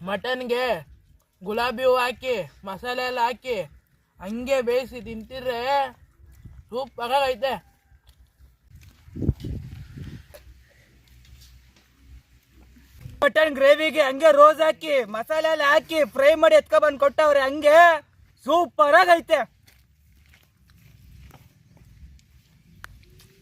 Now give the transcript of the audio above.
ಮಟನ್ಗೆ ಗುಲಾಬಿ ಹೂವು ಹಾಕಿ ಮಸಾಲೆ ಎಲ್ಲ ಹಾಕಿ ಹಂಗೆ ಬೇಯಿಸಿ ತಿಂತಿದ್ರೆ ಸೂಪರ್ ಆಗೈತೆ. ಮಟನ್ ಗ್ರೇವಿಗೆ ಹಂಗೆ ರೋಸ್ ಹಾಕಿ ಮಸಾಲೆ ಎಲ್ಲ ಹಾಕಿ ಫ್ರೈ ಮಾಡಿ ಎತ್ಕೊಬಂದು ಕೊಟ್ಟವ್ರೆ, ಹಂಗೆ ಸೂಪರ್ ಆಗೈತೆ.